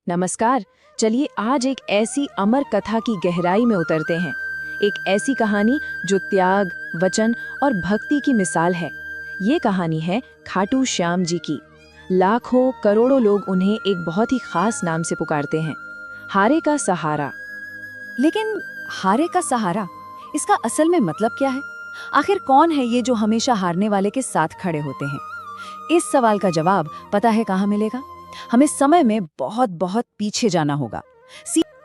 नमस्कार। चलिए आज एक ऐसी अमर कथा की गहराई में उतरते हैं। एक ऐसी कहानी जो त्याग, वचन और भक्ति की मिसाल है। ये कहानी है खाटू श्याम जी की। लाखों करोड़ों लोग उन्हें एक बहुत ही खास नाम से पुकारते हैं, हारे का सहारा। लेकिन हारे का सहारा, इसका असल में मतलब क्या है? आखिर कौन है ये जो हमेशा हारने वाले के साथ खड़े होते हैं? इस सवाल का जवाब पता है कहाँ मिलेगा? हमें समय में बहुत बहुत पीछे जाना होगा।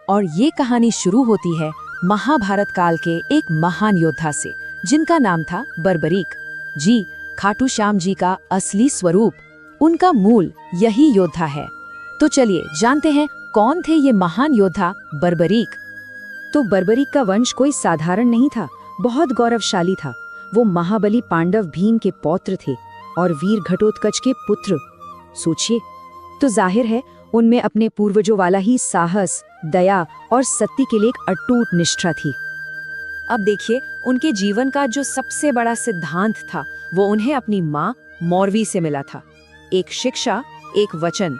और ये कहानी शुरू होती है महाभारत काल के एक महान योद्धा से, जिनका नाम था बर्बरीक जी। खाटू श्याम जी का असली स्वरूप, उनका मूल यही योद्धा है। तो चलिए जानते हैं कौन थे ये महान योद्धा बर्बरीक। तो बर्बरीक का वंश कोई साधारण नहीं था, बहुत गौरवशाली था। वो महाबली पांडव भीम के पौत्र थे और वीर घटोत्कच के पुत्र। सोचिए, तो जाहिर है उनमें अपने पूर्वजों वाला ही साहस, दया और सत्य के लिए एक अटूट निष्ठा थी। अब देखिए, उनके जीवन का जो सबसे बड़ा सिद्धांत था वो उन्हें अपनी माँ मौरवी से मिला था। एक शिक्षा, एक वचन।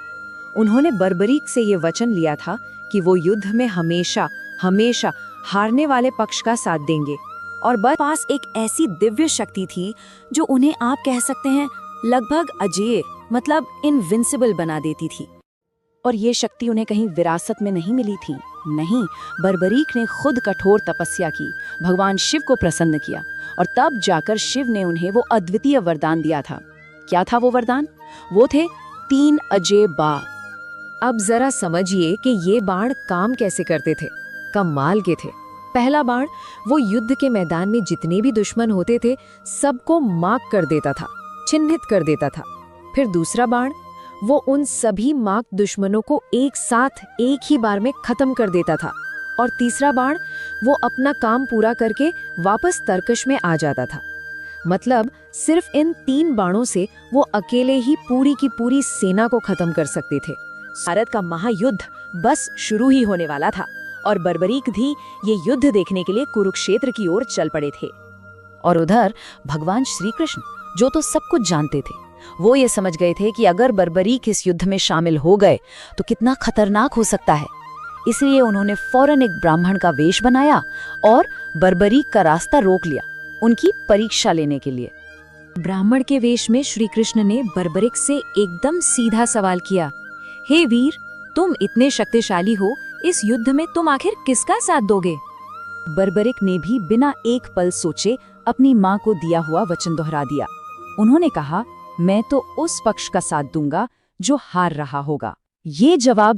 उन्होंने बर्बरीक से ये वचन लिया था कि वो युद्ध में हमेशा हमेशा हारने वाले पक्ष का साथ देंगे। और बस पास एक ऐसी दिव्य शक्ति थी जो उन्हें आप कह सकते हैं लगभग अजेय, मतलब इनविंसिबल बना देती थी। और ये शक्ति उन्हें कहीं विरासत में नहीं मिली थी, नहीं, बर्बरीक ने खुद कठोर तपस्या की, भगवान शिव को प्रसन्न किया और तब जाकर शिव ने उन्हें वो अद्वितीय वरदान दिया था। क्या था वो वरदान? वो थे 3 अजेय बाण। अब जरा समझिए कि ये बाण काम कैसे करते थे। कमाल के थे। पहला बाण वो युद्ध के मैदान में जितने भी दुश्मन होते थे सबको मार्क कर देता था, चिन्हित कर देता था। फिर दूसरा बाण वो उन सभी मार्क दुश्मनों को एक साथ एक ही बार में खत्म कर देता था। और तीसरा बाण वो अपना काम पूरा करके वापस तर्कश में आ जाता था। मतलब सिर्फ इन 3 बाणों से वो अकेले ही पूरी की पूरी सेना को खत्म कर सकते थे। भारत का महायुद्ध बस शुरू ही होने वाला था और बर्बरीक भी ये युद्ध देखने के लिए कुरुक्षेत्र की ओर चल पड़े थे। और उधर भगवान श्री कृष्ण, जो तो सब कुछ जानते थे, वो ये समझ गए थे कि अगर बर्बरीक इस युद्ध में शामिल हो गए तो कितना खतरनाक हो सकता है। इसलिए उन्होंने फौरन एक ब्राह्मण का वेश बनाया और बर्बरीक का रास्ता रोक लिया, उनकी परीक्षा लेने के लिए। ब्राह्मण के वेश में श्री कृष्ण ने बर्बरीक से एकदम सीधा सवाल किया, हे वीर, तुम इतने शक्तिशाली हो, इस युद्ध में तुम आखिर किसका साथ दोगे? बर्बरीक ने भी बिना एक पल सोचे अपनी माँ को दिया हुआ वचन दोहरा दिया। उन्होंने कहा, मैं तो उस पक्ष का साथ दूंगा जो हार रहा होगा। ये जवाब